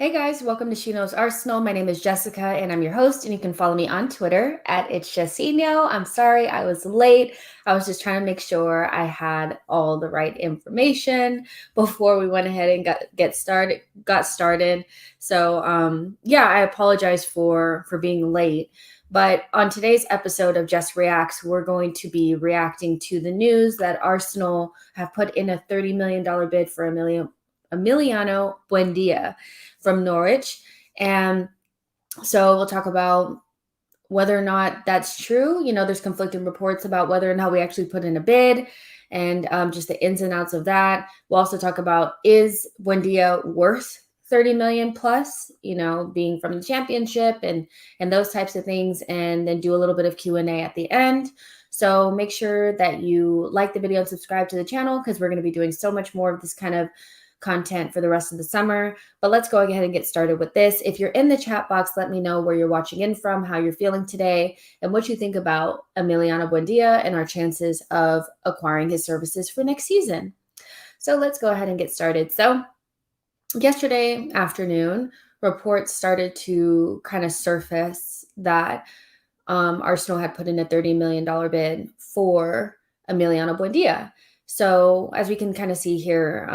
Hey guys, welcome to SheKnowsArsenal. My name is Jessica and I'm your host, and you can follow me on Twitter at It's I'm sorry I was late. I was just trying to make sure I had all the right information before we went ahead and got started. So yeah, I apologize for being late. But on today's episode of Just Reacts, we're going to be reacting to the news that Arsenal have put in a $30 million bid for Emiliano Buendia from Norwich. And so we'll talk about whether or not that's true. You know, there's conflicting reports about whether or not we actually put in a bid and just the ins and outs of that. We'll also talk about, is Buendia worth 30 million plus, you know, being from the championship and those types of things, and then do a little bit of Q&A at the end. So make sure that you like the video and subscribe to the channel, because we're going to be doing so much more of this kind of content for the rest of the summer. But let's go ahead and get started with this. If you're in the chat box, let me know where you're watching in from, how you're feeling today, and what you think about Emiliano Buendia and our chances of acquiring his services for next season. So let's go ahead and get started. So yesterday afternoon, reports started to kind of surface that Arsenal had put in a $30 million bid for Emiliano Buendia. So as we can kind of see here,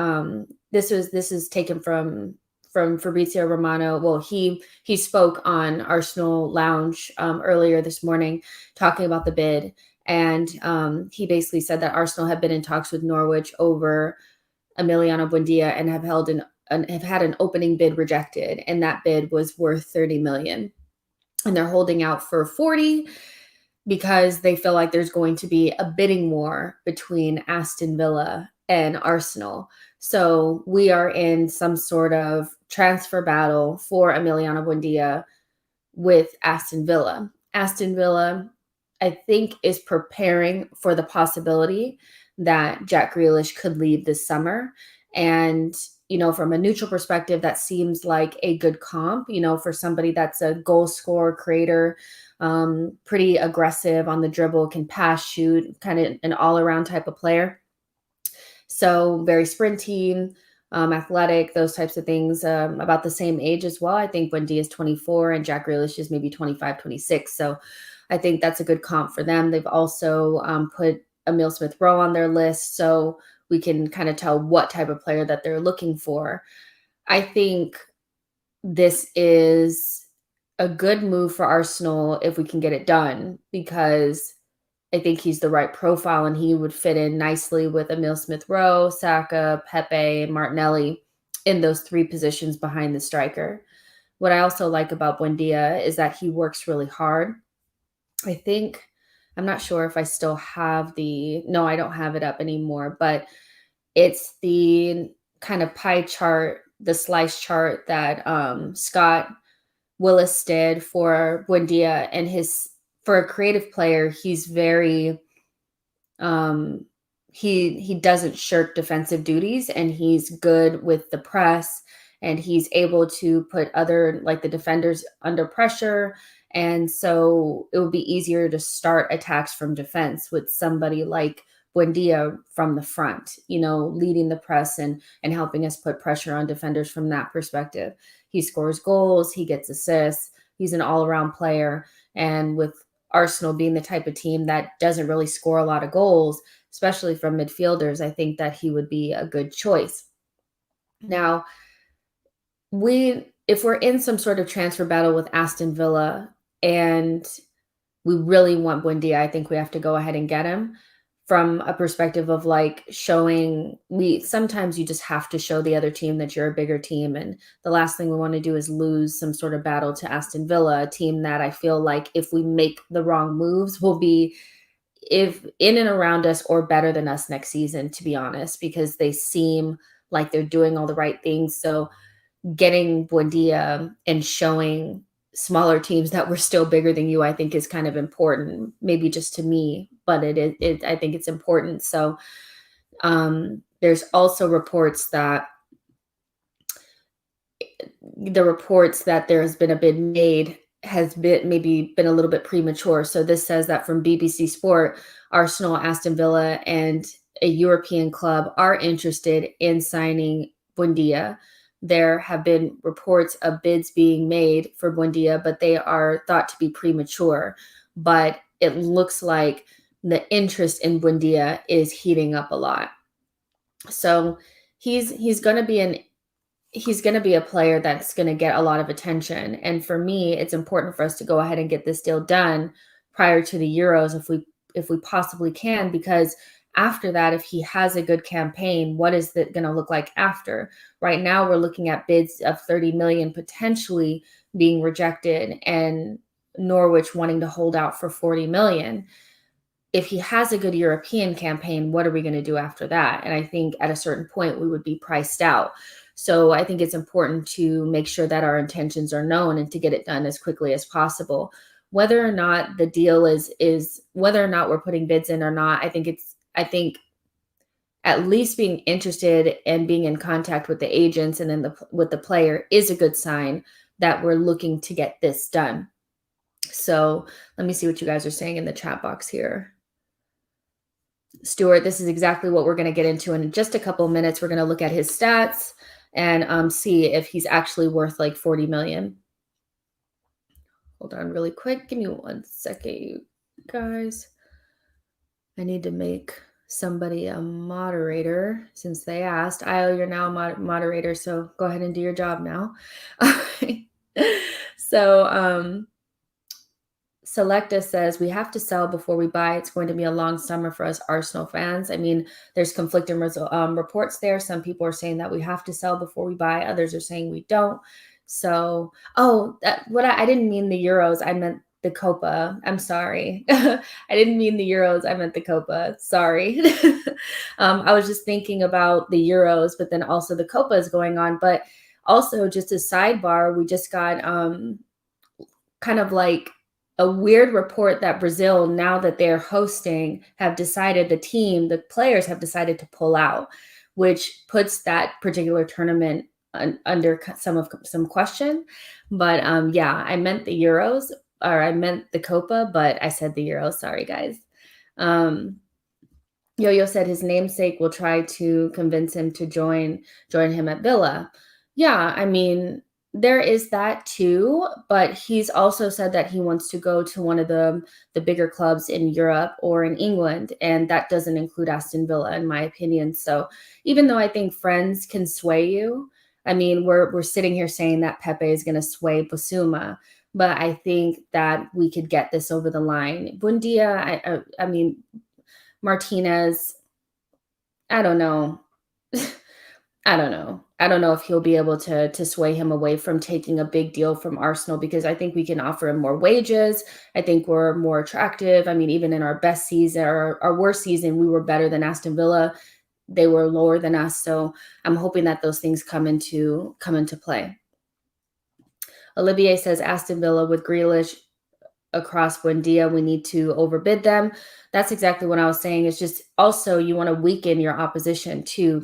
this is taken from Fabrizio Romano. Well, he spoke on Arsenal Lounge earlier this morning, talking about the bid, and he basically said that Arsenal had been in talks with Norwich over Emiliano Buendia and have had an opening bid rejected, and that bid was worth 30 million, and they're holding out for 40 because they feel like there's going to be a bidding war between Aston Villa and Arsenal. So we are in some sort of transfer battle for Emiliano Buendia with Aston Villa. Aston Villa, I think, is preparing for the possibility that Jack Grealish could leave this summer. And, you know, from a neutral perspective, that seems like a good comp, you know, for somebody that's a goal scorer, creator, pretty aggressive on the dribble, can pass, shoot, kind of an all-around type of player. So very sprinty, athletic, those types of things, about the same age as well. I think Buendia is 24 and Jack Grealish is maybe 25, 26. So I think that's a good comp for them. They've also put Emile Smith-Rowe on their list, so we can kind of tell what type of player that they're looking for. I think this is a good move for Arsenal if we can get it done, because I think he's the right profile and he would fit in nicely with Emile Smith-Rowe, Saka, Pepe, Martinelli in those three positions behind the striker. What I also like about Buendia is that he works really hard. I think, I'm not sure if I still have no, I don't have it up anymore, but it's the kind of pie chart, the slice chart that Scott Willis did for Buendia, and for a creative player, he's very he doesn't shirk defensive duties, and he's good with the press, and he's able to put the defenders under pressure. And so it would be easier to start attacks from defense with somebody like Buendia from the front, you know, leading the press and helping us put pressure on defenders from that perspective. He scores goals, he gets assists, he's an all-around player. And with Arsenal being the type of team that doesn't really score a lot of goals, especially from midfielders, I think that he would be a good choice. Now, if we're in some sort of transfer battle with Aston Villa and we really want Buendia, I think we have to go ahead and get him, from a perspective of like sometimes you just have to show the other team that you're a bigger team. And the last thing we want to do is lose some sort of battle to Aston Villa, a team that I feel like if we make the wrong moves will be in and around us or better than us next season, to be honest, because they seem like they're doing all the right things. So getting Buendia and showing smaller teams that we're still bigger than you, I think is kind of important, maybe just to me, but I think it's important. So there's also reports that there has been a bid made has maybe been a little bit premature. So this says that from BBC Sport, Arsenal, Aston Villa, and a European club are interested in signing Buendia. there have been reports of bids being made for Buendia, but they are thought to be premature. But it looks like the interest in Buendia is heating up a lot. So he's going to be a player that's going to get a lot of attention. And for me, it's important for us to go ahead and get this deal done prior to the Euros if we possibly can, because after that, if he has a good campaign, what is that going to look like after? Right now, we're looking at bids of 30 million potentially being rejected and Norwich wanting to hold out for 40 million. If he has a good European campaign, what are we going to do after that? And I think at a certain point, we would be priced out. So I think it's important to make sure that our intentions are known and to get it done as quickly as possible. Whether or not the deal is whether or not we're putting bids in or not, I think at least being interested and being in contact with the agents and then with the player is a good sign that we're looking to get this done. So let me see what you guys are saying in the chat box here. Stuart, this is exactly what we're going to get into in just a couple of minutes. We're going to look at his stats and see if he's actually worth like 40 million. Hold on really quick. Give me 1 second, you guys. I need to make somebody a moderator since they asked. You're now a moderator, so go ahead and do your job now. So, Selecta says, we have to sell before we buy. It's going to be a long summer for us Arsenal fans. I mean, there's conflicting reports there. Some people are saying that we have to sell before we buy. Others are saying we don't. So, I didn't mean the Euros. I meant the Copa. I'm sorry. I didn't mean the Euros. I meant the Copa. Sorry. I was just thinking about the Euros, but then also the Copa is going on. But also, just a sidebar, we just got kind of like a weird report that Brazil, now that they're hosting, the players have decided to pull out, which puts that particular tournament under some question. But yeah, I meant the Euros, or I meant the Copa, but I said the Euros. Sorry, guys. Yo-Yo said his namesake will try to convince him to join him at Villa. Yeah, I mean, there is that too, but he's also said that he wants to go to one of the bigger clubs in Europe or in England, and that doesn't include Aston Villa, in my opinion. So even though I think friends can sway you, I mean, we're sitting here saying that Pepe is going to sway Basuma, but I think that we could get this over the line. Buendia, I mean, Martinez, I don't know. I don't know if he'll be able to sway him away from taking a big deal from Arsenal, because I think we can offer him more wages. I think we're more attractive. I mean, even in our best season or our worst season, we were better than Aston Villa. They were lower than us. So I'm hoping that those things come into play. Olivier says Aston Villa with Grealish across Buendia, we need to overbid them. That's exactly what I was saying. It's just also you want to weaken your opposition to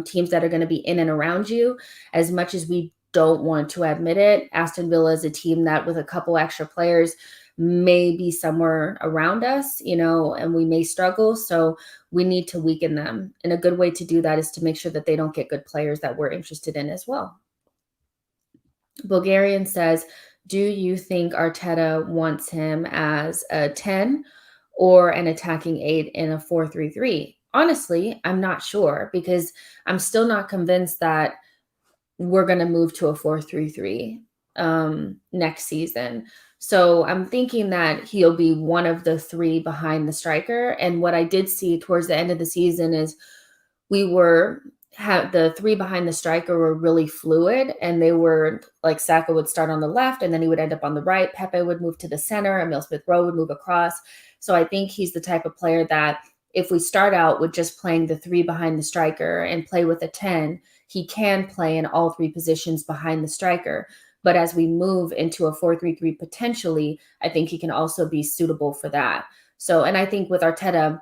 teams that are going to be in and around you. As much as we don't want to admit it, Aston Villa is a team that with a couple extra players may be somewhere around us, and we may struggle. So we need to weaken them. And a good way to do that is to make sure that they don't get good players that we're interested in as well. Bulgarian says, do you think Arteta wants him as a 10 or an attacking 8 in a 4-3-3? Honestly, I'm not sure, because I'm still not convinced that we're going to move to a 4-3-3 next season. So I'm thinking that he'll be one of the 3 behind the striker. And what I did see towards the end of the season is the 3 behind the striker were really fluid, and they were like Saka would start on the left and then he would end up on the right. Pepe would move to the center, Emile Smith-Rowe would move across. So I think he's the type of player that if we start out with just playing the 3 behind the striker and play with a 10, he can play in all 3 positions behind the striker. But as we move into a 4-3-3 potentially, I think he can also be suitable for that. So, and I think with Arteta,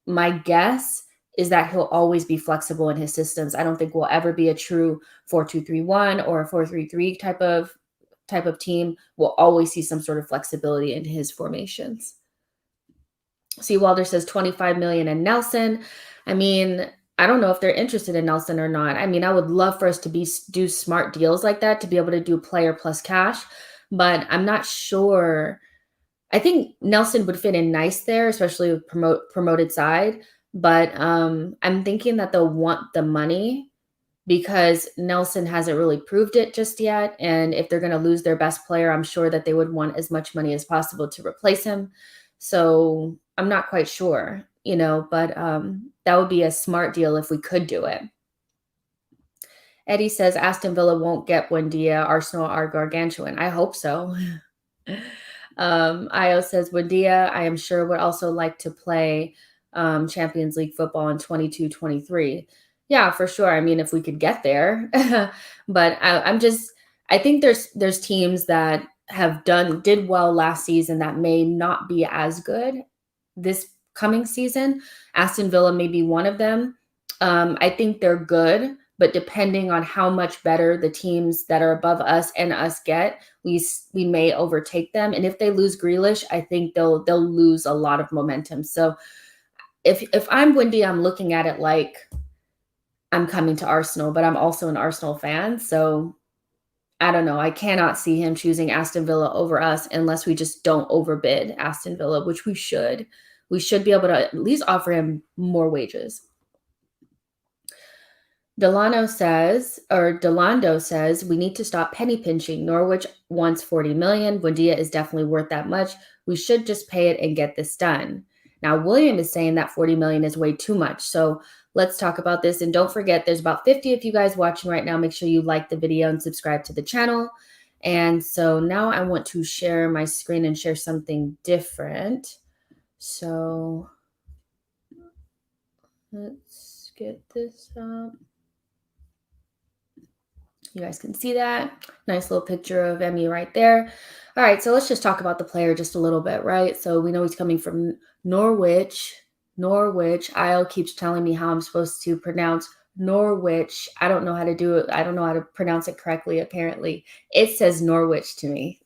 my guess is that he'll always be flexible in his systems. I don't think we'll ever be a true 4-2-3-1 or a 4-3-3 type of team. We'll always see some sort of flexibility in his formations. See, Walter says 25 million and Nelson. I mean, I don't know if they're interested in Nelson or not. I mean, I would love for us to do smart deals like that, to be able to do player plus cash, but I'm not sure. I think Nelson would fit in nice there, especially with promoted side. But I'm thinking that they'll want the money because Nelson hasn't really proved it just yet. And if they're going to lose their best player, I'm sure that they would want as much money as possible to replace him. So I'm not quite sure, but that would be a smart deal if we could do it. Eddie says Aston Villa won't get Buendia. Arsenal are gargantuan. I hope so. Io says Buendia, I am sure, would also like to play Champions League football in 22-23. Yeah, for sure. I mean, if we could get there. But I think there's teams that did well last season that may not be as good this coming season. Aston Villa may be one of them. I think they're good, but depending on how much better the teams that are above us and us get, we may overtake them. And if they lose Grealish, I think they'll lose a lot of momentum. So if I'm Buendia, I'm looking at it like I'm coming to Arsenal, but I'm also an Arsenal fan. So I don't know. I cannot see him choosing Aston Villa over us unless we just don't overbid Aston Villa, which we should. We should be able to at least offer him more wages. Delando says, we need to stop penny pinching. Norwich wants 40 million. Buendia is definitely worth that much. We should just pay it and get this done. Now, William is saying that 40 million is way too much. So let's talk about this. And don't forget, there's about 50 of you guys watching right now. Make sure you like the video and subscribe to the channel. And so now I want to share my screen and share something different. So let's get this up. You guys can see that. Nice little picture of Emmy right there. All right, so let's just talk about the player just a little bit, right? So we know he's coming from Norwich. Io keeps telling me how I'm supposed to pronounce Norwich. I don't know how to do it. I don't know how to pronounce it correctly, apparently. It says Norwich to me.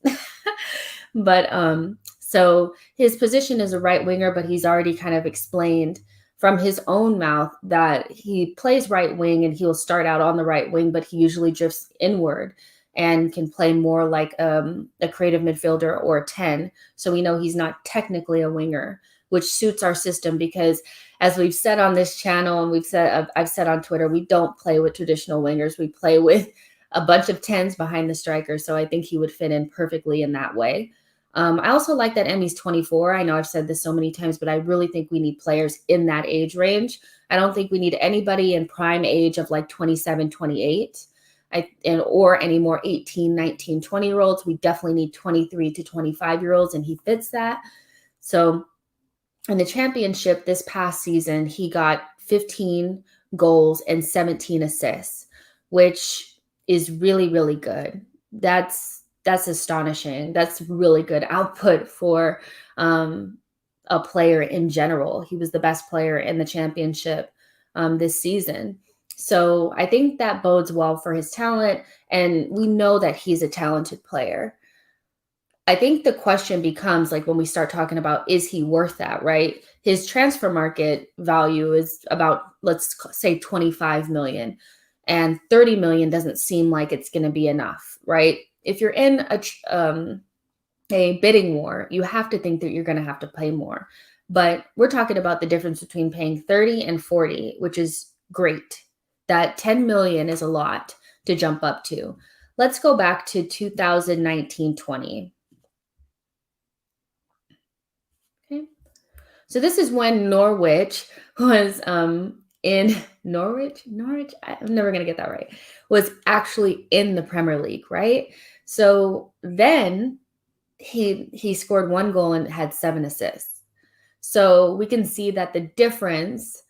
But so his position is a right winger, but he's already kind of explained from his own mouth that he plays right wing and he'll start out on the right wing, but he usually drifts inward and can play more like a creative midfielder or a 10. So we know he's not technically a winger, which suits our system because as we've said on this channel and I've said on Twitter, we don't play with traditional wingers. We play with a bunch of 10s behind the striker. So I think he would fit in perfectly in that way. I also like that Emmy's 24. I know I've said this so many times, but I really think we need players in that age range. I don't think we need anybody in prime age of like 27, 28, or any more 18, 19, 20-year-olds. We definitely need 23 to 25-year-olds, and he fits that. So in the championship this past season, he got 15 goals and 17 assists, which is really, really good. That's astonishing. That's really good output for a player in general. He was the best player in the championship this season. So I think that bodes well for his talent, and we know that he's a talented player. I think the question becomes, like, when we start talking about, is he worth that, right? His transfer market value is about, let's say, 25 million, and 30 million doesn't seem like it's going to be enough, right? If you're in a bidding war, you have to think that you're going to have to pay more. But we're talking about the difference between paying 30 and 40, which is great. That 10 million is a lot to jump up to. Let's go back to 2019-20. Okay. So this is when Norwich was in Norwich, I'm never going to get that right, was actually in the Premier League, right? So then he scored 1 goal and had 7 assists. So we can see that the difference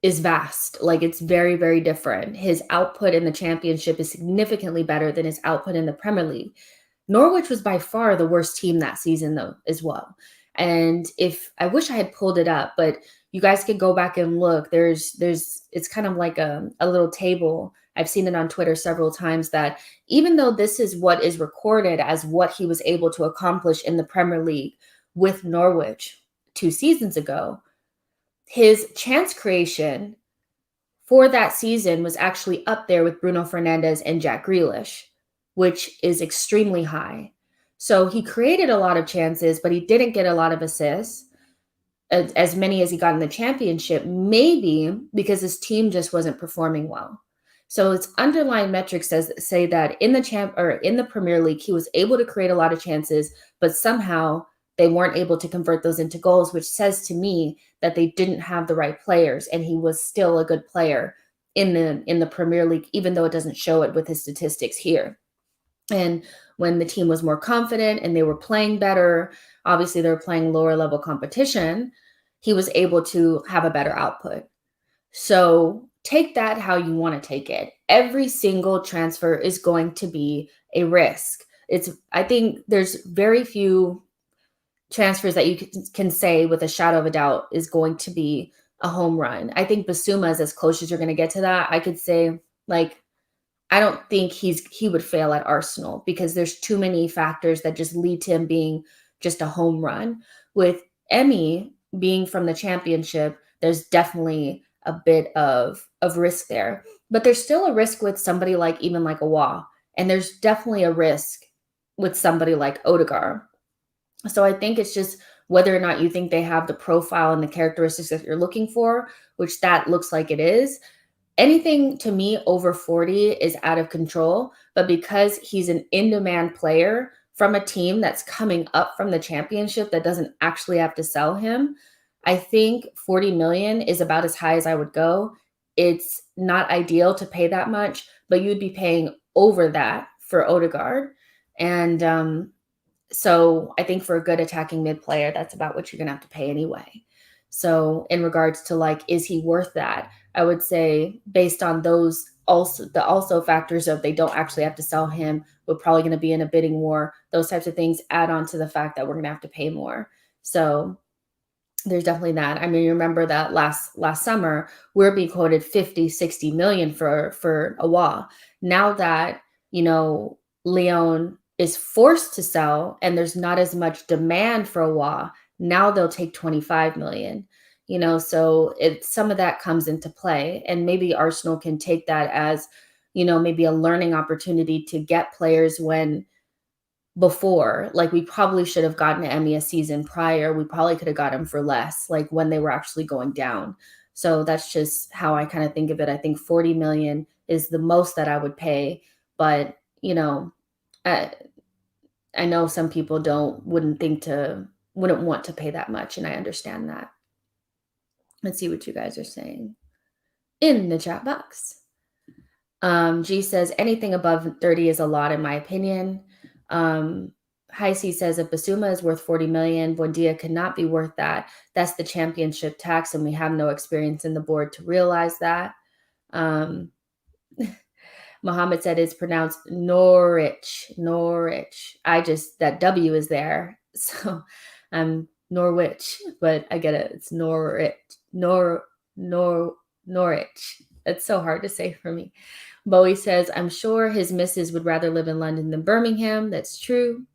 is vast. Like, it's very, very different. His output in the championship is significantly better than his output in the Premier League. Norwich was by far the worst team that season, though, as well. And I wish I had pulled it up, but you guys could go back and look. It's kind of like a little table. I've seen it on Twitter several times that even though this is what is recorded as what he was able to accomplish in the Premier League with Norwich 2 seasons ago, his chance creation for that season was actually up there with Bruno Fernandes and Jack Grealish, which is extremely high. So he created a lot of chances, but he didn't get a lot of assists, as many as he got in the championship, maybe because his team just wasn't performing well. So its underlying metrics say that in the Premier League, he was able to create a lot of chances, but somehow they weren't able to convert those into goals, which says to me that they didn't have the right players, and he was still a good player in the Premier League, even though it doesn't show it with his statistics here. And when the team was more confident and they were playing better, obviously they were playing lower level competition, he was able to have a better output. So take that how you want to take it. Every single transfer is going to be a risk. I think there's very few transfers that you can say with a shadow of a doubt is going to be a home run. I think Basuma is as close as you're going to get to that. I could say, like, I don't think he would fail at Arsenal because there's too many factors that just lead to him being just a home run. With Emmy being from the championship, there's definitely a bit of risk there. But there's still a risk with somebody like even like Awa. And there's definitely a risk with somebody like Odegaard. So I think it's just whether or not you think they have the profile and the characteristics that you're looking for, which that looks like it is. Anything to me over 40 is out of control, but because he's an in-demand player from a team that's coming up from the championship that doesn't actually have to sell him, I think 40 million is about as high as I would go. It's not ideal to pay that much, but you'd be paying over that for Odegaard. And so I think for a good attacking mid player, that's about what you're going to have to pay anyway. So in regards to like, is he worth that? I would say based on those also factors of they don't actually have to sell him, we're probably going to be in a bidding war. Those types of things add on to the fact that we're going to have to pay more. So there's definitely that. I mean, you remember that last summer, we're being quoted 50, 60 million for Awa. Now that, Lyon is forced to sell and there's not as much demand for Awa, now they'll take 25 million. So some of that comes into play, and maybe Arsenal can take that as, maybe a learning opportunity to get players when before, like we probably should have gotten Emmy a season prior. We probably could have got him for less, like when they were actually going down. So that's just how I kind of think of it. I think 40 million is the most that I would pay, but I know some people wouldn't want to pay that much, and I understand that. Let's see what you guys are saying in the chat box. G says anything above 30 is a lot in my opinion. High C says if Basuma is worth 40 million, Buendia cannot be worth that. That's the championship tax, and we have no experience in the board to realize that. Mohammed said it's pronounced Norwich. That W is there. So I'm Norwich, but I get it. It's Norwich. Norwich. It's so hard to say for me. Bowie says, I'm sure his missus would rather live in London than Birmingham. That's true.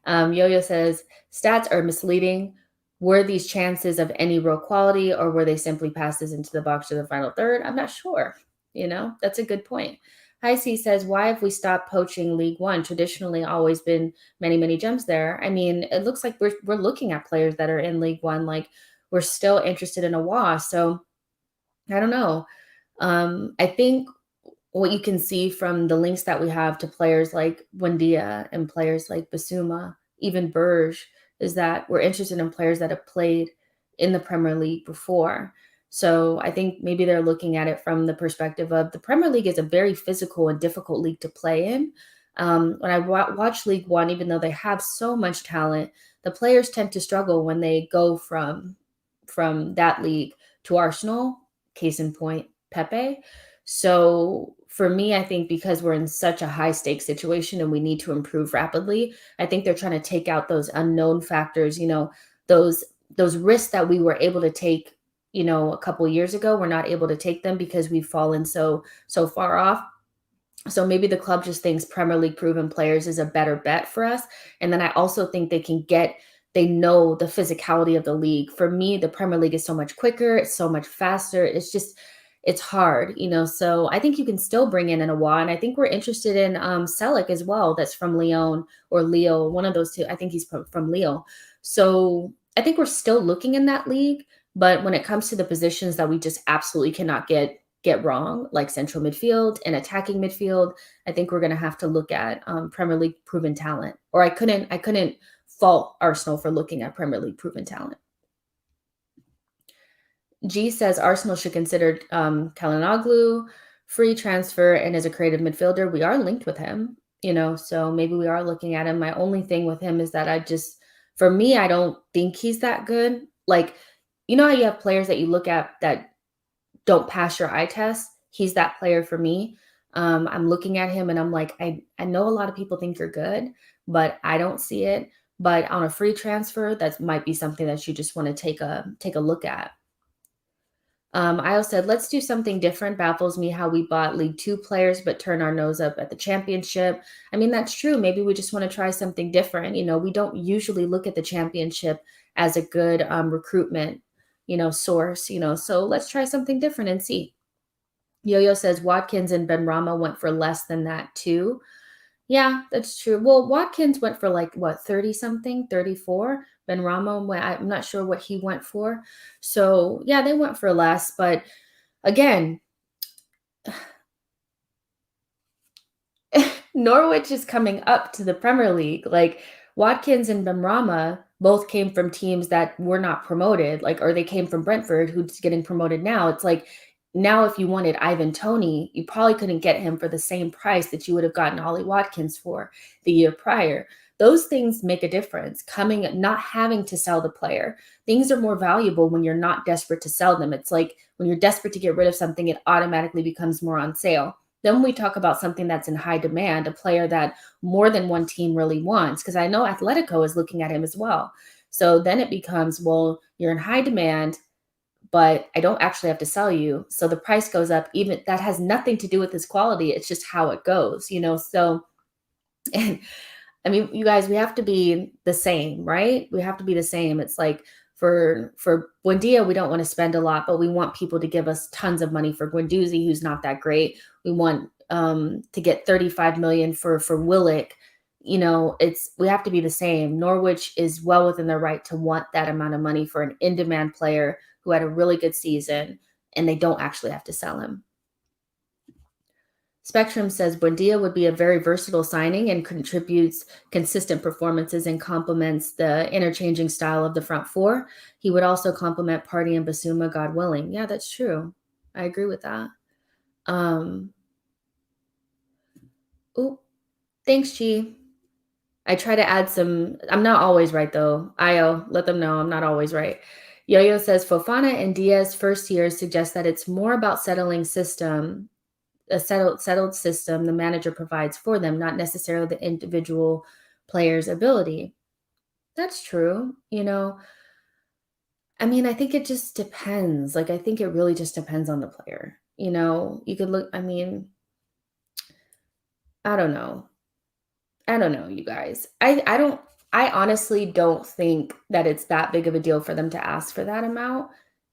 Yo-Yo says, stats are misleading. Were these chances of any real quality, or were they simply passes into the box to the final third? I'm not sure. That's a good point. High C says, why have we stopped poaching League One? Traditionally, always been many, many gems there. I mean, it looks like we're looking at players that are in League One. Like, we're still interested in Awa. So, I don't know. I think what you can see from the links that we have to players like Buendia and players like Basuma, even Burge, is that we're interested in players that have played in the Premier League before. So I think maybe they're looking at it from the perspective of the Premier League is a very physical and difficult league to play in. When I watch League One, even though they have so much talent, the players tend to struggle when they go from that league to Arsenal. Case in point, Pepe. So for me, I think because we're in such a high stakes situation and we need to improve rapidly, I think they're trying to take out those unknown factors, those risks that we were able to take, a couple of years ago. We're not able to take them because we've fallen so far off. So maybe the club just thinks Premier League proven players is a better bet for us. And then I also think they can get they know the physicality of the league. For me, the Premier League is so much quicker, it's so much faster. It's hard, So I think you can still bring in an Awa, and I think we're interested in Selleck as well. That's from Lyon or Leo, one of those two. I think he's from Leo. So I think we're still looking in that league, but when it comes to the positions that we just absolutely cannot get wrong, like central midfield and attacking midfield, I think we're going to have to look at Premier League proven talent. Or I couldn't fault Arsenal for looking at Premier League proven talent. G says Arsenal should consider Calhanoglu free transfer and as a creative midfielder. We are linked with him, so maybe we are looking at him. My only thing with him is that for me, I don't think he's that good. Like, how you have players that you look at that don't pass your eye test? He's that player for me. I'm looking at him and I'm like, I know a lot of people think you're good, but I don't see it. But on a free transfer, that might be something that you just want to take a look at. I also said, let's do something different. Baffles me how we bought League Two players, but turn our nose up at the Championship. I mean, that's true. Maybe we just want to try something different. We don't usually look at the Championship as a good recruitment, source, so let's try something different and see. Yo-Yo says Watkins and Benrahma went for less than that too. Yeah, that's true. Well, Watkins went for 30 something, 34. Benrahma went, I'm not sure what he went for. So yeah, they went for less, but again, Norwich is coming up to the Premier League. Like, Watkins and Benrahma both came from teams that were not promoted, or they came from Brentford, who's getting promoted now. It's like, now if you wanted Ivan Toney, you probably couldn't get him for the same price that you would have gotten Ollie Watkins for the year prior. Those things make a difference. Not having to sell the player. Things are more valuable when you're not desperate to sell them. It's like when you're desperate to get rid of something, it automatically becomes more on sale. Then we talk about something that's in high demand, a player that more than one team really wants, because I know Atletico is looking at him as well. So then it becomes, well, you're in high demand, but I don't actually have to sell you. So the price goes up. Even that has nothing to do with his quality. It's just how it goes, So, and I mean, you guys, we have to be the same, right? We have to be the same. It's like for Buendia, we don't want to spend a lot, but we want people to give us tons of money for Guendouzi, who's not that great. We want to get 35 million for Willock. We have to be the same. Norwich is well within their right to want that amount of money for an in-demand player who had a really good season, and they don't actually have to sell him. Spectrum says Buendia would be a very versatile signing and contributes consistent performances and complements the interchanging style of the front four. He would also complement Partey and Basuma, God willing. Yeah, that's true. I agree with that. Thanks, G. I try to add some. I'm not always right, though. Io, let them know I'm not always right. Yo-Yo says Fofana and Diaz first years suggest that it's more about settling system, a settled system the manager provides for them, not necessarily the individual player's ability. That's true. I mean, I think it just depends. I think it really just depends on the player. You could look, I mean, I don't know, you guys. I honestly don't think that it's that big of a deal for them to ask for that amount.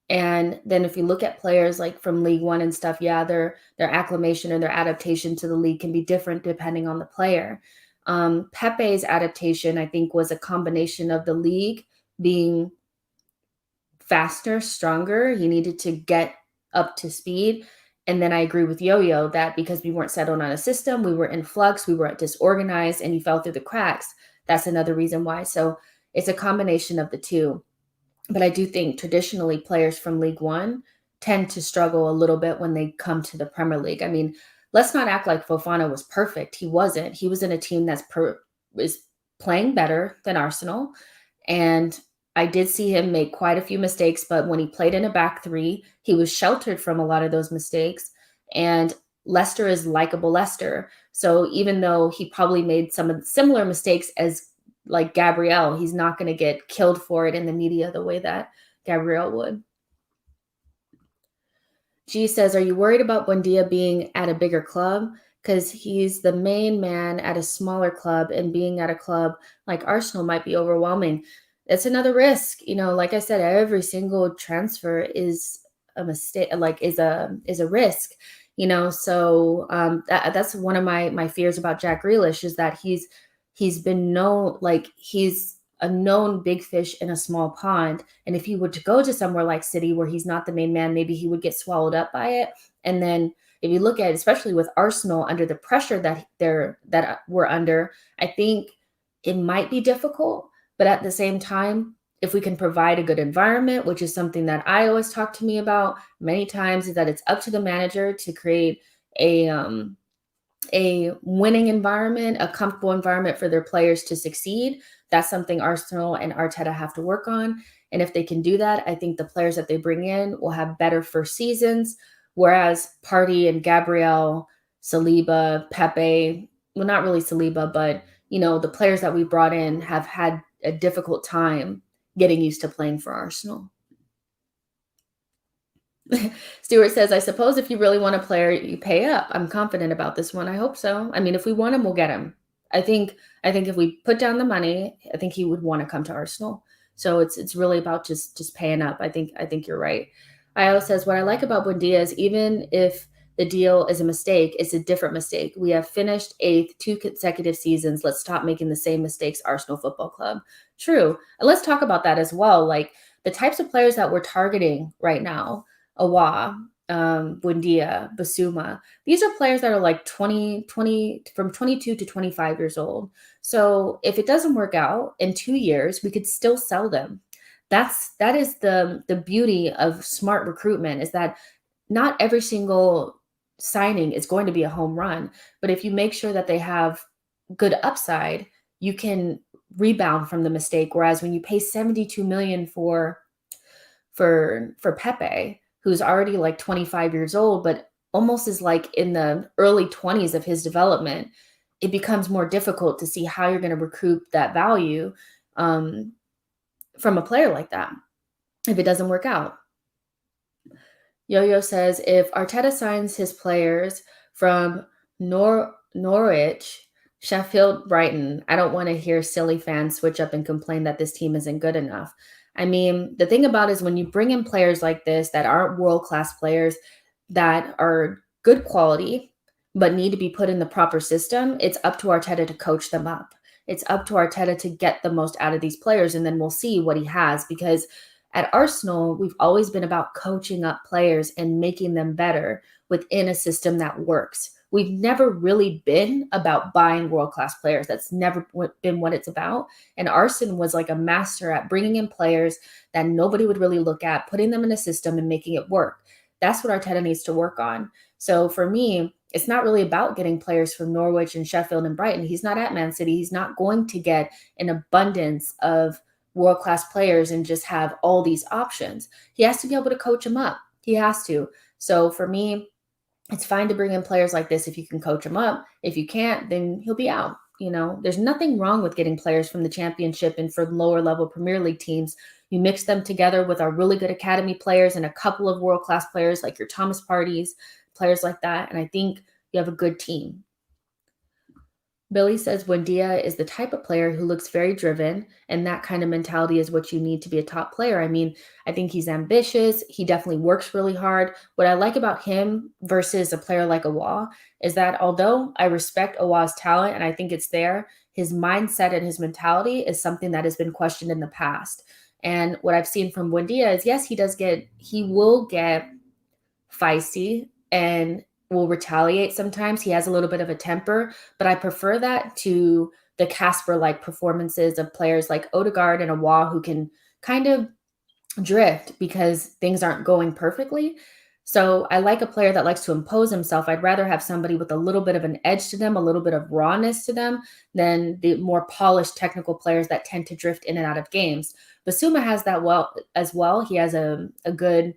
And then if you look at players like from League One and stuff, yeah, their acclimation and their adaptation to the league can be different depending on the player. Pepe's adaptation, I think, was a combination of the league being faster, stronger. He needed to get up to speed. And then I agree with Yo-Yo that because we weren't settled on a system, we were in flux, we were disorganized, and he fell through the cracks. That's another reason why. So it's a combination of the two. But I do think traditionally players from League One tend to struggle a little bit when they come to the Premier League. I mean, let's not act like Fofana was perfect. He wasn't. He was in a team is playing better than Arsenal. And I did see him make quite a few mistakes, but when he played in a back three, he was sheltered from a lot of those mistakes. And Leicester is likable Leicester. So even though he probably made some of the similar mistakes as like Gabriel, he's not going to get killed for it in the media the way that Gabriel would. G says, are you worried about Buendia being at a bigger club? Because he's the main man at a smaller club, and being at a club like Arsenal might be overwhelming. it's another risk. Like I said, every single transfer is a mistake, like is a risk. So that's one of my fears about Jack Grealish, is that he's been known, like he's a known big fish in a small pond. And if he were to go to somewhere like City, where he's not the main man, maybe he would get swallowed up by it. And then if you look at it, especially with Arsenal under the pressure that we're under, I think it might be difficult. But at the same time, if we can provide a good environment, which is something that I always talk to me about many times, is that it's up to the manager to create a winning environment, a comfortable environment for their players to succeed. That's something Arsenal and Arteta have to work on. And if they can do that, I think the players that they bring in will have better first seasons. Whereas Partey and Gabriel, Saliba, Pepe, well, not really Saliba, but the players that we brought in have had a difficult time getting used to playing for Arsenal. Stuart says, I suppose if you really want a player, you pay up. I'm confident about this one. I hope so. I mean, if we want him, we'll get him. I think if we put down the money, I think he would want to come to Arsenal. So it's really about just paying up. I think you're right. Io says, what I like about Buendia is even if the deal is a mistake, it's a different mistake. We have finished 8th 2 consecutive seasons. Let's stop making the same mistakes, Arsenal Football Club. True. And let's talk about that as well. Like the types of players that we're targeting right now, Awa, Buendia, Basuma. These are players that are like 20, from 22 to 25 years old. So if it doesn't work out in 2 years, we could still sell them. That is the beauty of smart recruitment, is that not every single signing is going to be a home run, but if you make sure that they have good upside, you can rebound from the mistake. Whereas when you pay 72 million for Pepe, who's already like 25 years old, but almost is like in the early 20s of his development, it becomes more difficult to see how you're going to recoup that value from a player like that if it doesn't work out. Yo-Yo says, if Arteta signs his players from Norwich, Sheffield, Brighton, I don't want to hear silly fans switch up and complain that this team isn't good enough. I mean, the thing about it is when you bring in players like this that aren't world-class players, that are good quality, but need to be put in the proper system, it's up to Arteta to coach them up. It's up to Arteta to get the most out of these players, and then we'll see what he has. Because at Arsenal, we've always been about coaching up players and making them better within a system that works. We've never really been about buying world-class players. That's never been what it's about. And Arsene was like a master at bringing in players that nobody would really look at, putting them in a system and making it work. That's what Arteta needs to work on. So for me, it's not really about getting players from Norwich and Sheffield and Brighton. He's not at Man City. He's not going to get an abundance of world-class players and just have all these options. He has to be able to coach them up. He has to. So for me, it's fine to bring in players like this if you can coach them up. If you can't, then he'll be out. There's nothing wrong with getting players from the Championship and for lower level Premier League teams. You mix them together with our really good academy players and a couple of world-class players like your Thomas Parties, players like that, and I think you have a good team. Billy says Buendia is the type of player who looks very driven, and that kind of mentality is what you need to be a top player. I mean, I think he's ambitious. He definitely works really hard. What I like about him versus a player like Awa is that although I respect Awa's talent and I think it's there, his mindset and his mentality is something that has been questioned in the past. And what I've seen from Buendia is, yes, he will get feisty and will retaliate sometimes. He has a little bit of a temper, but I prefer that to the Casper-like performances of players like Odegaard and Awa, who can kind of drift because things aren't going perfectly. So I like a player that likes to impose himself. I'd rather have somebody with a little bit of an edge to them, a little bit of rawness to them, than the more polished technical players that tend to drift in and out of games. Basuma has that as well. He has a good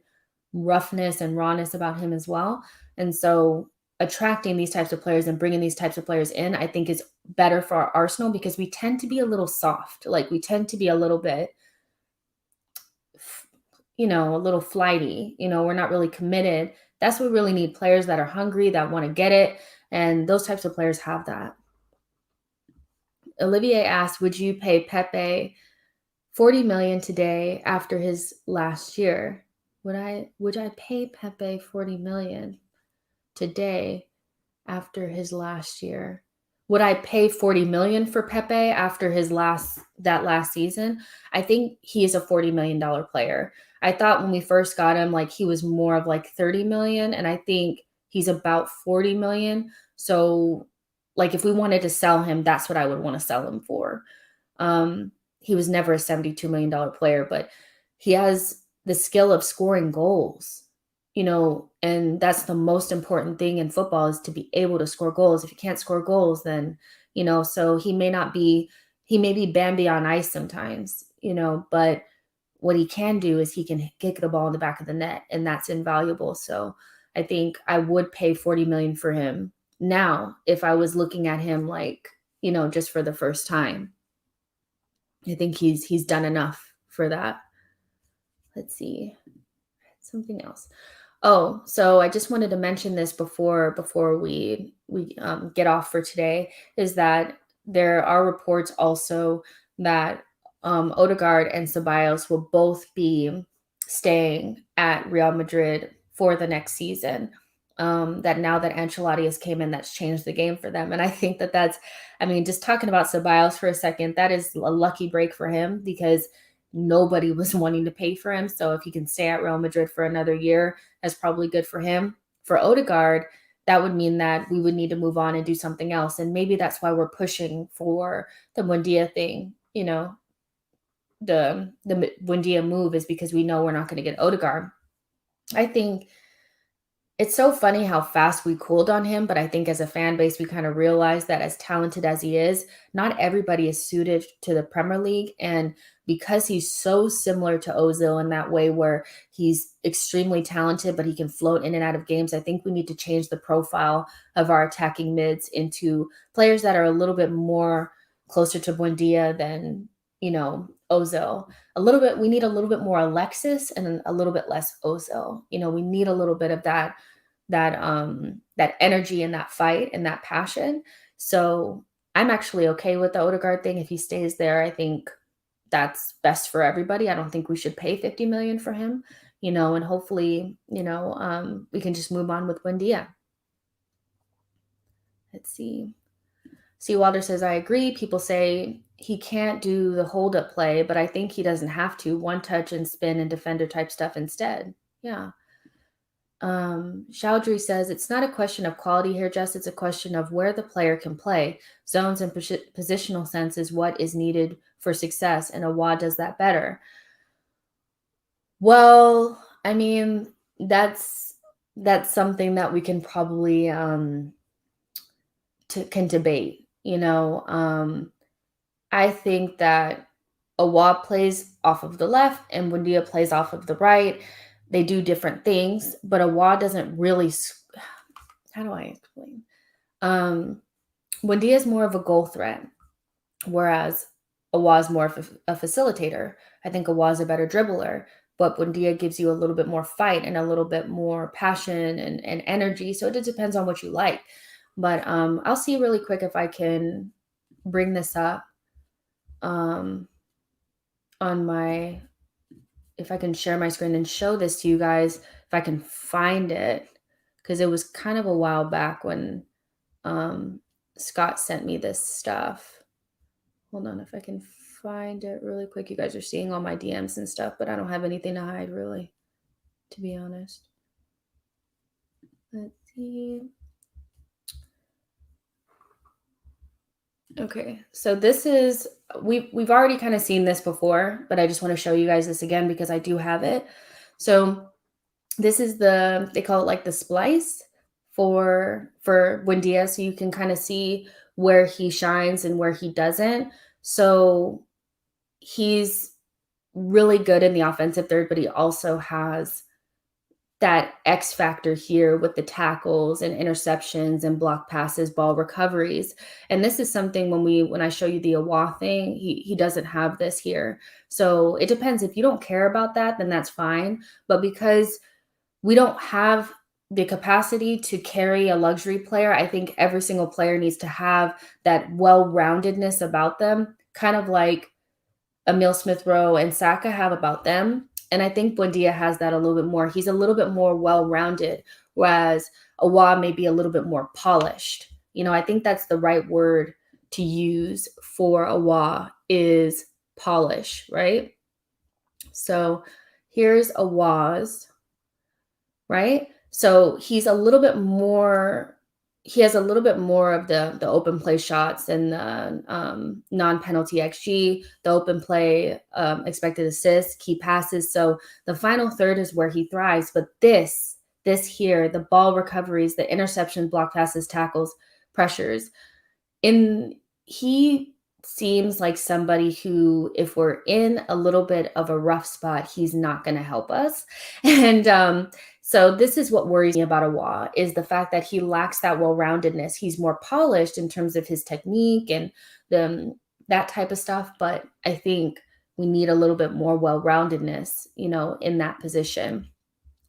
roughness and rawness about him as well. And so attracting these types of players and bringing these types of players in, I think is better for our Arsenal, because we tend to be a little soft. Like we tend to be a little bit, a little flighty. We're not really committed. That's what we really need, players that are hungry, that want to get it. And those types of players have that. Olivier asked, would you pay Pepe 40 million today after his last year. Would I pay Pepe 40 million today after his last year? Would I pay 40 million for Pepe after that last season? I think he is a $40 million player. I thought when we first got him, like he was more of like 30 million, and I think he's about 40 million. So like if we wanted to sell him, that's what I would want to sell him for. He was never a $72 million player, but he has the skill of scoring goals, and that's the most important thing in football, is to be able to score goals. If you can't score goals, then, so he may be Bambi on ice sometimes, but what he can do is he can kick the ball in the back of the net, and that's invaluable. So I think I would pay 40 million for him now if I was looking at him like, just for the first time. I think he's done enough for that. Let's see. Something else. Oh, so I just wanted to mention this before we get off for today, is that there are reports also that Odegaard and Ceballos will both be staying at Real Madrid for the next season. That now that Ancelotti has came in, that's changed the game for them. And I think just talking about Ceballos for a second, that is a lucky break for him, because nobody was wanting to pay for him. So if he can stay at Real Madrid for another year, that's probably good for him. For Odegaard, that would mean that we would need to move on and do something else. And maybe that's why we're pushing for the Buendia thing, the Buendia move, is because we know we're not going to get Odegaard. I think it's so funny how fast we cooled on him, but I think as a fan base, we kind of realized that as talented as he is, not everybody is suited to the Premier League. And because he's so similar to Ozil in that way, where he's extremely talented, but he can float in and out of games, I think we need to change the profile of our attacking mids into players that are a little bit more closer to Buendia than, Ozil. We need a little bit more Alexis and a little bit less Ozil. We need a little bit of that energy and that fight and that passion. So I'm actually okay with the Odegaard thing. If he stays there, I think that's best for everybody. I don't think we should pay 50 million for him, and hopefully, we can just move on with Buendia. Let's see. Walter says, I agree. People say he can't do the hold-up play, but I think he doesn't have to. One touch and spin and defender type stuff instead. Yeah. Chowdhury says, it's not a question of quality here, Jess. It's a question of where the player can play. Zones and positional sense is what is needed for success, and Awa does that better. Well, that's something that we can probably can debate. I think that Awa plays off of the left and Buendia plays off of the right. They do different things, but Awa doesn't really. How do I explain? Buendia is more of a goal threat, whereas Awa is more of a facilitator. I think Awa is a better dribbler, but Buendia gives you a little bit more fight and a little bit more passion and energy. So it just depends on what you like. But I'll see really quick if I can bring this up if I can share my screen and show this to you guys, if I can find it, because it was kind of a while back when Scott sent me this stuff. Hold on, if I can find it really quick. You guys are seeing all my DMs and stuff, but I don't have anything to hide, really, to be honest. Let's see. Okay, so this is, we've already kind of seen this before, but I just want to show you guys this again because I do have it. So this is they call it like the splice for Buendia, so you can kind of see where he shines and where he doesn't. So he's really good in the offensive third, but he also has that X factor here with the tackles and interceptions and block passes, ball recoveries. And this is something when I show you the Awa thing, he doesn't have this here. So it depends. If you don't care about that, then that's fine. But because we don't have the capacity to carry a luxury player, I think every single player needs to have that well-roundedness about them, kind of like Emil Smith-Rowe and Saka have about them. And I think Buendia has that a little bit more. He's a little bit more well-rounded, whereas Awa may be a little bit more polished. I think that's the right word to use for Awa is polish, right? So here's Awa's, right? So he has a little bit more of the open play shots and the non-penalty XG, the open play expected assists, key passes. So the final third is where he thrives. But this here, the ball recoveries, the interception, block passes, tackles, pressures, he seems like somebody who, if we're in a little bit of a rough spot, he's not going to help us. And so this is what worries me about Awa, is the fact that he lacks that well-roundedness. He's more polished in terms of his technique and that type of stuff, but I think we need a little bit more well-roundedness, in that position.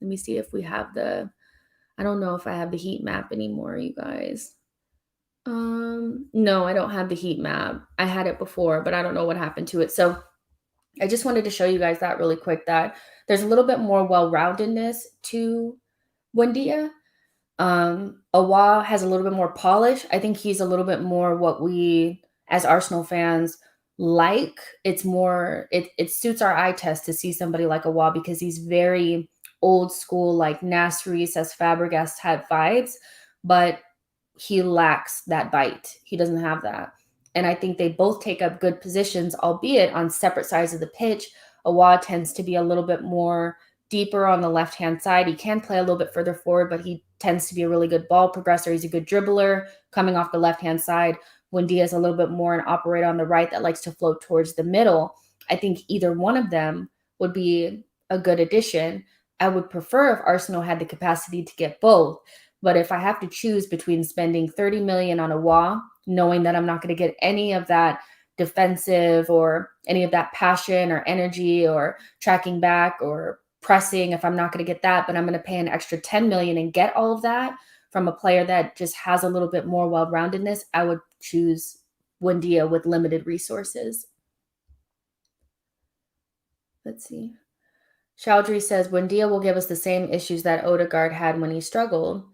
Let me see if we have I don't know if I have the heat map anymore, you guys. No, I don't have the heat map. I had it before, but I don't know what happened to it. So I just wanted to show you guys that really quick, that there's a little bit more well-roundedness to Buendia. Awa has a little bit more polish. I think he's a little bit more what we as Arsenal fans like. It's more, it suits our eye test to see somebody like Awa because he's very old school, like Nasri, says Fabregas type vibes, but he lacks that bite. He doesn't have that. And I think they both take up good positions, albeit on separate sides of the pitch. Awa tends to be a little bit more deeper on the left-hand side. He can play a little bit further forward, but he tends to be a really good ball progressor. He's a good dribbler coming off the left-hand side. Buendia is a little bit more an operator on the right that likes to float towards the middle. I think either one of them would be a good addition. I would prefer if Arsenal had the capacity to get both. But if I have to choose between spending 30 million on Awa, knowing that I'm not going to get any of that defensive or any of that passion or energy or tracking back or pressing, if I'm not going to get that, but I'm going to pay an extra 10 million and get all of that from a player that just has a little bit more well-roundedness, I would choose Buendia with limited resources. Let's see. Chowdhury says Buendia will give us the same issues that Odegaard had when he struggled.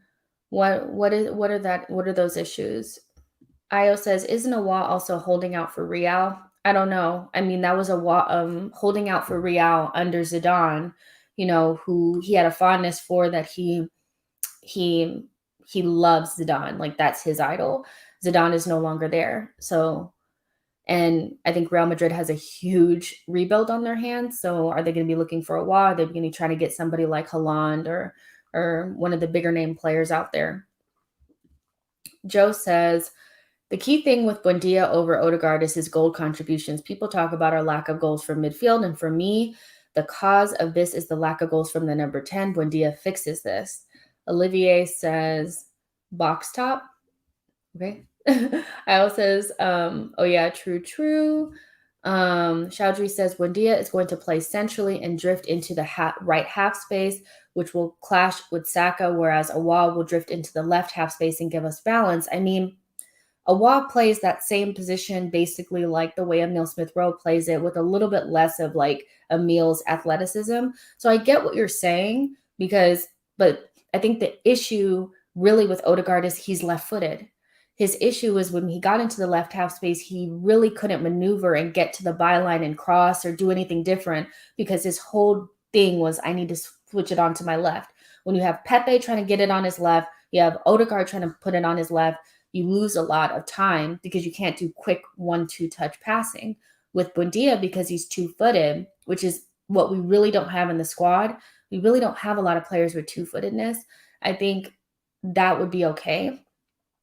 What are those issues? Io says, isn't Awa also holding out for Real? I don't know. I mean, that was holding out for Real under Zidane, who he had a fondness for, that he loves Zidane. Like, that's his idol. Zidane is no longer there. So, and I think Real Madrid has a huge rebuild on their hands. So are they going to be looking for Awa? Are they going to try to get somebody like Haaland or one of the bigger name players out there? Joe says, the key thing with Buendia over Odegaard is his goal contributions. People talk about our lack of goals from midfield, and for me, the cause of this is the lack of goals from the number 10. Buendia fixes this. Olivier says, box top. Okay. Io says, oh yeah, true. Chowdhury says, Buendia is going to play centrally and drift into the right half space, which will clash with Saka, whereas Awa will drift into the left half space and give us balance. I mean, Awa plays that same position basically like the way Emil Smith-Rowe plays it, with a little bit less of like Emil's athleticism. So I get what you're saying, but I think the issue really with Odegaard is he's left-footed. His issue is when he got into the left half space, he really couldn't maneuver and get to the byline and cross or do anything different, because his whole thing was, I need to switch it on to my left. When you have Pepe trying to get it on his left, you have Odegaard trying to put it on his left, you lose a lot of time because you can't do quick 1-2 touch passing. With Buendia, because he's two-footed, which is what we really don't have in the squad, we really don't have a lot of players with two-footedness. I think that would be okay.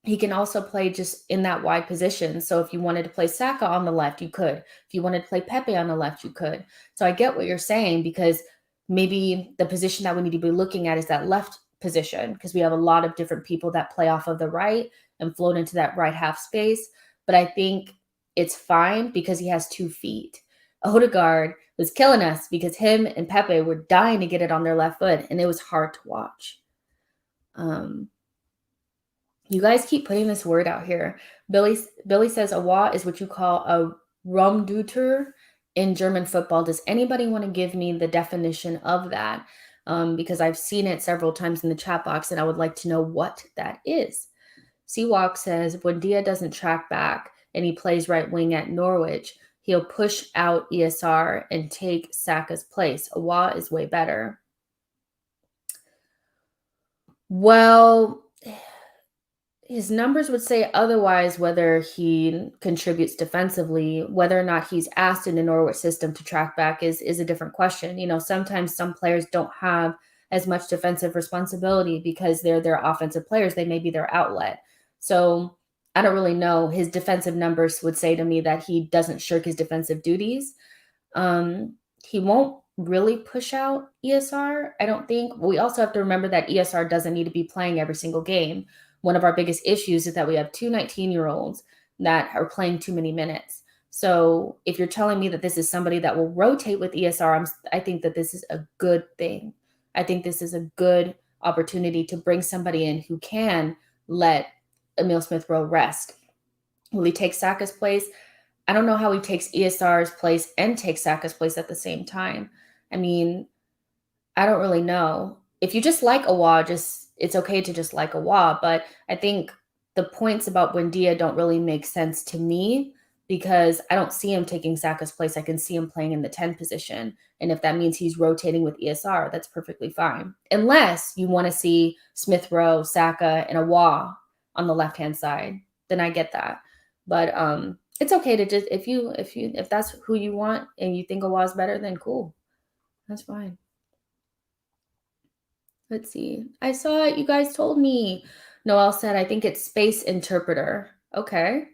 He can also play just in that wide position. So if you wanted to play Saka on the left, you could. If you wanted to play Pepe on the left, you could. So I get what you're saying, because maybe the position that we need to be looking at is that left position, because we have a lot of different people that play off of the right and float into that right half space. But I think it's fine because he has 2 feet. Odegaard was killing us because him and Pepe were dying to get it on their left foot, and it was hard to watch. You guys keep putting this word out here. Billy says Awa is what you call a rumduter in German football. Does anybody want to give me the definition of that? Because I've seen it several times in the chat box and I would like to know what that is. Seawalk says, Buendia doesn't track back and he plays right wing at Norwich. He'll push out ESR and take Saka's place. Awa is way better. Well, his numbers would say otherwise, whether he contributes defensively. Whether or not he's asked in the Norwich system to track back is a different question. You know, sometimes some players don't have as much defensive responsibility because they're their offensive players. They may be their outlet. So I don't really know. His defensive numbers would say to me that he doesn't shirk his defensive duties. He won't really push out ESR, I don't think. We also have to remember that ESR doesn't need to be playing every single game. One of our biggest issues is that we have two 19-year-olds that are playing too many minutes. So if you're telling me that this is somebody that will rotate with ESR, I think that this is a good thing. I think this is a good opportunity to bring somebody in who can let Emil Smith-Rowe rest. Will he take Saka's place? I don't know how he takes ESR's place and takes Saka's place at the same time. I mean, I don't really know. If you just like Awa, it's okay to just like Awa, but I think the points about Buendia don't really make sense to me because I don't see him taking Saka's place. I can see him playing in the 10 position. And if that means he's rotating with ESR, that's perfectly fine. Unless you want to see Smith-Rowe, Saka, and Awa on the left-hand side, then I get that. But it's okay to just, if that's who you want and you think Awa's better, then cool. That's fine. Let's see. I saw it. You guys told me. Noel said, I think it's space interpreter. Okay.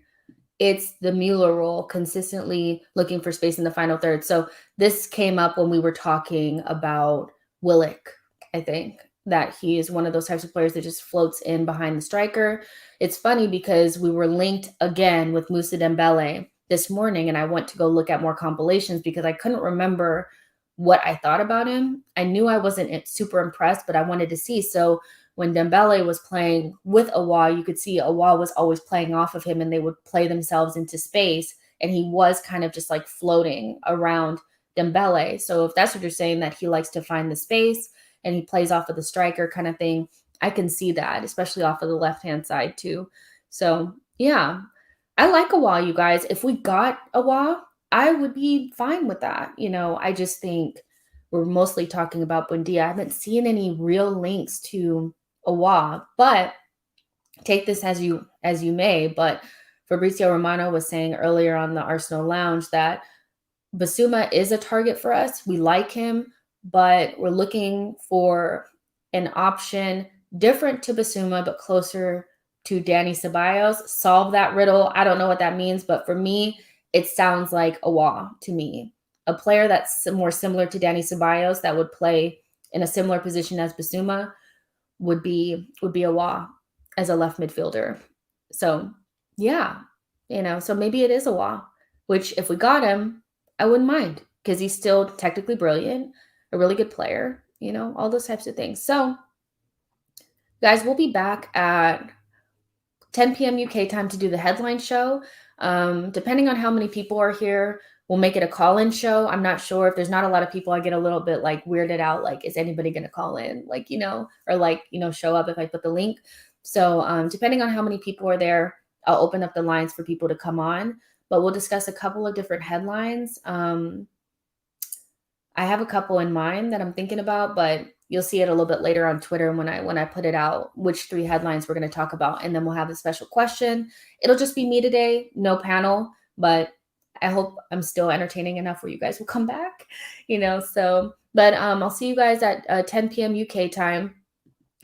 It's the Mueller role, consistently looking for space in the final third. So this came up when we were talking about Willick, I think, that he is one of those types of players that just floats in behind the striker. It's funny because we were linked again with Moussa Dembele this morning, and I went to go look at more compilations because I couldn't remember what I thought about him. I knew I wasn't super impressed, but I wanted to see. So when Dembele was playing with Awa, you could see Awa was always playing off of him and they would play themselves into space. And he was kind of just like floating around Dembele. So if that's what you're saying, that he likes to find the space and he plays off of the striker kind of thing, I can see that, especially off of the left-hand side too. So yeah, I like Awa, you guys. If we got Awa, I would be fine with that. You know, I just think we're mostly talking about Buendia. I haven't seen any real links to Awa, but take this as you may. But Fabrizio Romano was saying earlier on the Arsenal Lounge that Basuma is a target for us. We like him, but we're looking for an option different to Basuma, but closer to Danny Ceballos. Solve that riddle. I don't know what that means, but for me, it sounds like Awa to me. A player that's more similar to Danny Ceballos that would play in a similar position as Basuma would be Awa as a left midfielder. So yeah, you know, so maybe it is Awa, which if we got him, I wouldn't mind because he's still technically brilliant, a really good player, you know, all those types of things. So guys, we'll be back at 10 p.m. UK time to do the headline show. Depending on how many people are here, we'll make it a call-in show. I'm not sure. If there's not a lot of people, I get a little bit like weirded out. Like, is anybody going to call in? Like, you know, or like, you know, show up if I put the link. So depending on how many people are there, I'll open up the lines for people to come on. But we'll discuss a couple of different headlines. I have a couple in mind that I'm thinking about, but you'll see it a little bit later on Twitter when I put it out, which 3 headlines we're going to talk about. And then we'll have a special question. It'll just be me today, no panel, but I hope I'm still entertaining enough where you guys will come back, you know. So, but I'll see you guys at 10 p.m. UK time.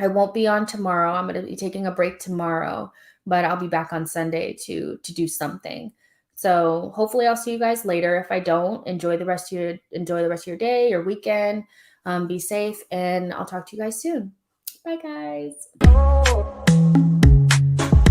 I won't be on tomorrow. I'm going to be taking a break tomorrow, but I'll be back on Sunday to do something. So hopefully I'll see you guys later. If I don't, enjoy the rest of your day, your weekend. Be safe, and I'll talk to you guys soon. Bye, guys.